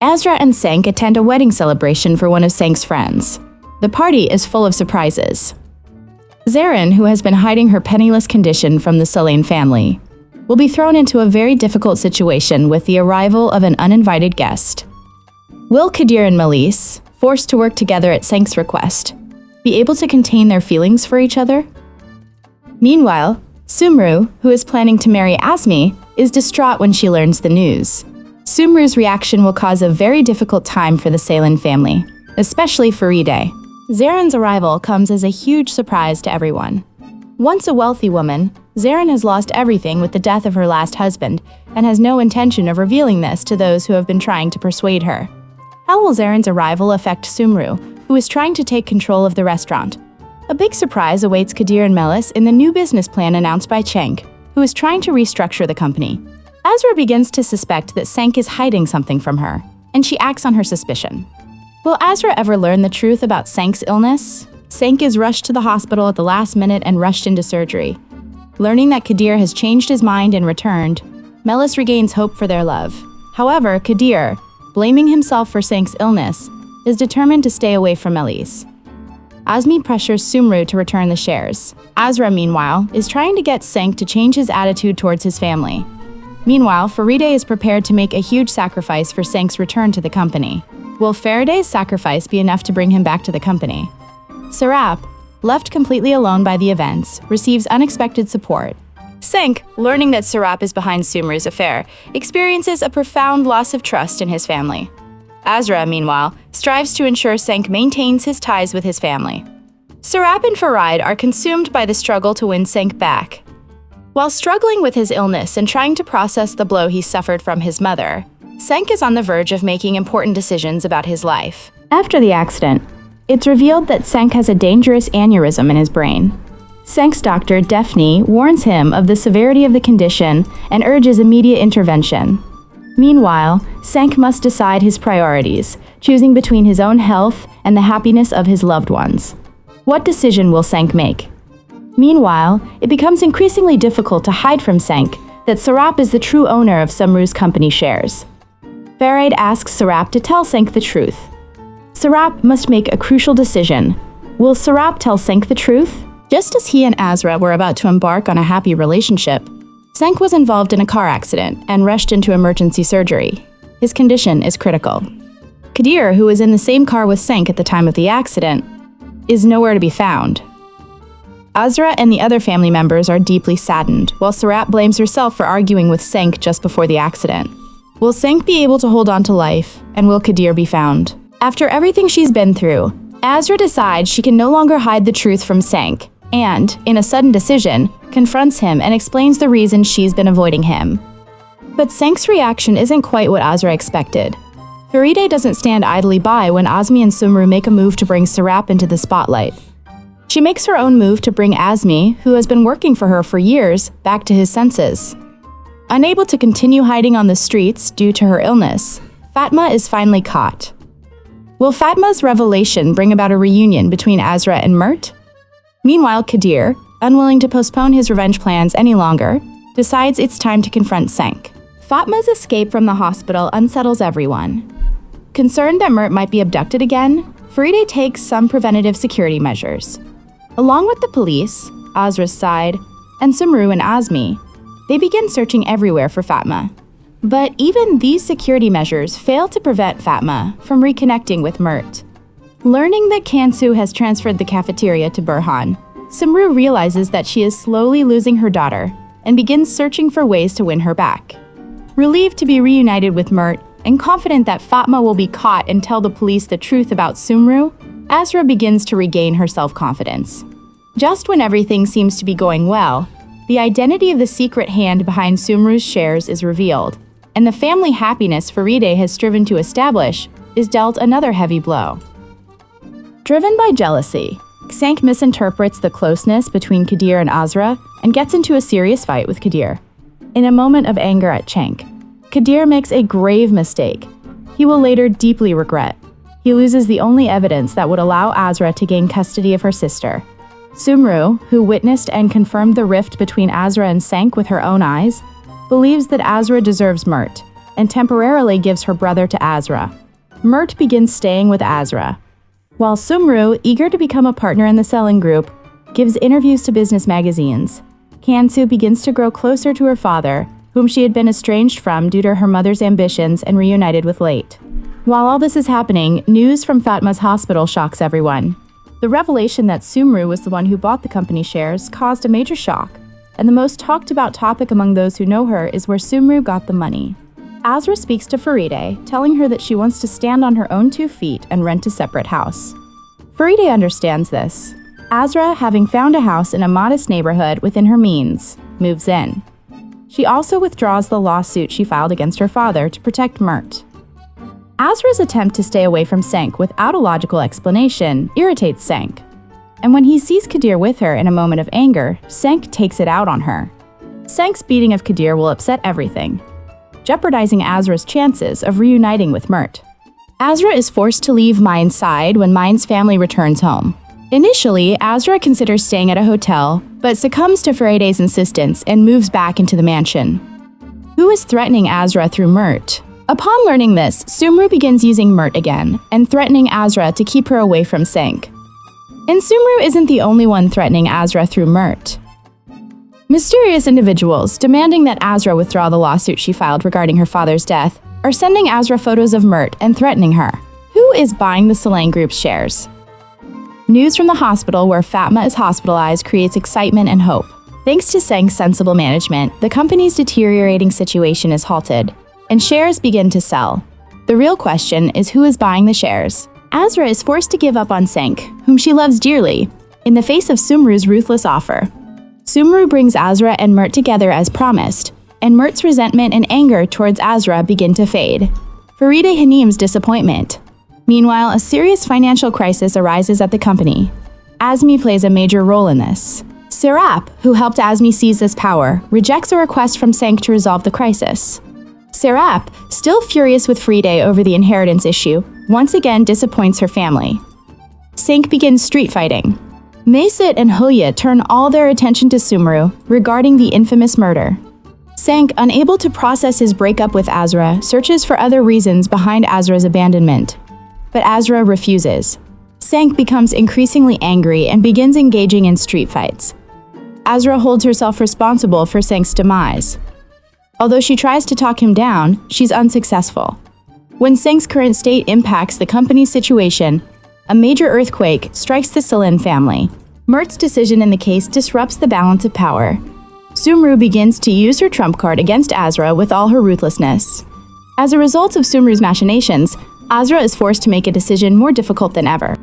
Azra and Cenk attend a wedding celebration for one of Cenk's friends. The party is full of surprises. Zeren, who has been hiding her penniless condition from the Selene family, will be thrown into a very difficult situation with the arrival of an uninvited guest. Will Kadir and Melis, forced to work together at Cenk's request, be able to contain their feelings for each other? Meanwhile, Sumru, who is planning to marry Azmi, is distraught when she learns the news. Sumru's reaction will cause a very difficult time for the Selene family, especially Faride. Zeren's arrival comes as a huge surprise to everyone. Once a wealthy woman, Zeren has lost everything with the death of her last husband and has no intention of revealing this to those who have been trying to persuade her. How will Zeren's arrival affect Sumru, who is trying to take control of the restaurant? A big surprise awaits Kadir and Melis in the new business plan announced by Cenk, who is trying to restructure the company. Azra begins to suspect that Cenk is hiding something from her, and she acts on her suspicion. Will Azra ever learn the truth about Cenk's illness? Cenk is rushed to the hospital at the last minute and rushed into surgery. Learning that Kadir has changed his mind and returned, Melis regains hope for their love. However, Kadir, blaming himself for Cenk's illness, is determined to stay away from Melis. Azmi pressures Sumru to return the shares. Azra, meanwhile, is trying to get Cenk to change his attitude towards his family. Meanwhile, Faride is prepared to make a huge sacrifice for Cenk's return to the company. Will Faride's sacrifice be enough to bring him back to the company? Serap, left completely alone by the events, receives unexpected support. Cenk, learning that Serap is behind Sumru's affair, experiences a profound loss of trust in his family. Azra, meanwhile, strives to ensure Cenk maintains his ties with his family. Serap and Faride are consumed by the struggle to win Cenk back. While struggling with his illness and trying to process the blow he suffered from his mother, Cenk is on the verge of making important decisions about his life. After the accident, it's revealed that Cenk has a dangerous aneurysm in his brain. Cenk's doctor, Daphne, warns him of the severity of the condition and urges immediate intervention. Meanwhile, Cenk must decide his priorities, choosing between his own health and the happiness of his loved ones. What decision will Cenk make? Meanwhile, it becomes increasingly difficult to hide from Cenk that Serap is the true owner of Sumru's company shares. Faride asks Serap to tell Cenk the truth. Serap must make a crucial decision. Will Serap tell Cenk the truth? Just as he and Azra were about to embark on a happy relationship, Cenk was involved in a car accident and rushed into emergency surgery. His condition is critical. Kadir, who was in the same car with Cenk at the time of the accident, is nowhere to be found. Azra and the other family members are deeply saddened, while Serap blames herself for arguing with Cenk just before the accident. Will Cenk be able to hold on to life, and will Kadir be found? After everything she's been through, Azra decides she can no longer hide the truth from Cenk, and, in a sudden decision, confronts him and explains the reason she's been avoiding him. But Cenk's reaction isn't quite what Azra expected. Faride doesn't stand idly by when Azmi and Sumru make a move to bring Serap into the spotlight. She makes her own move to bring Azmi, who has been working for her for years, back to his senses. Unable to continue hiding on the streets due to her illness, Fatma is finally caught. Will Fatma's revelation bring about a reunion between Azra and Mert? Meanwhile, Kadir, unwilling to postpone his revenge plans any longer, decides it's time to confront Cenk. Fatma's escape from the hospital unsettles everyone. Concerned that Mert might be abducted again, Faride takes some preventative security measures. Along with the police, Azra's side, and Sumru and Azmi, they begin searching everywhere for Fatma. But even these security measures fail to prevent Fatma from reconnecting with Mert. Learning that Kansu has transferred the cafeteria to Burhan, Sumru realizes that she is slowly losing her daughter and begins searching for ways to win her back. Relieved to be reunited with Mert and confident that Fatma will be caught and tell the police the truth about Sumru, Azra begins to regain her self-confidence. Just when everything seems to be going well, the identity of the secret hand behind Sumru's shares is revealed, and the family happiness Faride has striven to establish is dealt another heavy blow. Driven by jealousy, Cenk misinterprets the closeness between Kadir and Azra and gets into a serious fight with Kadir. In a moment of anger at Cenk, Kadir makes a grave mistake he will later deeply regret. He loses the only evidence that would allow Azra to gain custody of her sister. Sumru, who witnessed and confirmed the rift between Azra and Cenk with her own eyes, believes that Azra deserves Mert, and temporarily gives her brother to Azra. Mert begins staying with Azra, while Sumru, eager to become a partner in the selling group, gives interviews to business magazines. Kansu begins to grow closer to her father, whom she had been estranged from due to her mother's ambitions and reunited with late. While all this is happening, news from Fatma's hospital shocks everyone. The revelation that Sumru was the one who bought the company shares caused a major shock, and the most talked about topic among those who know her is where Sumru got the money. Azra speaks to Faride, telling her that she wants to stand on her own 2 feet and rent a separate house. Faride understands this. Azra, having found a house in a modest neighborhood within her means, moves in. She also withdraws the lawsuit she filed against her father to protect Mert. Azra's attempt to stay away from Senk without a logical explanation irritates Senk, and when he sees Kadir with her in a moment of anger, Senk takes it out on her. Senk's beating of Kadir will upset everything, jeopardizing Azra's chances of reuniting with Mert. Azra is forced to leave Mine's side when Mine's family returns home. Initially, Azra considers staying at a hotel, but succumbs to Faride's insistence and moves back into the mansion. Who is threatening Azra through Mert? Upon learning this, Sumru begins using Mert again and threatening Azra to keep her away from Senk. And Sumru isn't the only one threatening Azra through Mert. Mysterious individuals demanding that Azra withdraw the lawsuit she filed regarding her father's death are sending Azra photos of Mert and threatening her. Who is buying the Solange Group's shares? News from the hospital where Fatma is hospitalized creates excitement and hope. Thanks to Senk's sensible management, the company's deteriorating situation is halted, and shares begin to sell. The real question is who is buying the shares. Azra is forced to give up on Senk, whom she loves dearly, in the face of Sumru's ruthless offer. Sumru brings Azra and Mert together as promised, and Mert's resentment and anger towards Azra begin to fade. Faride Hanim's disappointment. Meanwhile, a serious financial crisis arises at the company. Azmi plays a major role in this. Serap, who helped Azmi seize this power, rejects a request from Senk to resolve the crisis. Serap, still furious with Faride over the inheritance issue, once again disappoints her family. Senk begins street fighting. Maysit and Hulya turn all their attention to Sumru regarding the infamous murder. Senk, unable to process his breakup with Azra, searches for other reasons behind Azra's abandonment. But Azra refuses. Senk becomes increasingly angry and begins engaging in street fights. Azra holds herself responsible for Senk's demise. Although she tries to talk him down, she's unsuccessful. When Senk's current state impacts the company's situation, a major earthquake strikes the Salin family. Mert's decision in the case disrupts the balance of power. Sumru begins to use her trump card against Azra with all her ruthlessness. As a result of Sumru's machinations, Azra is forced to make a decision more difficult than ever.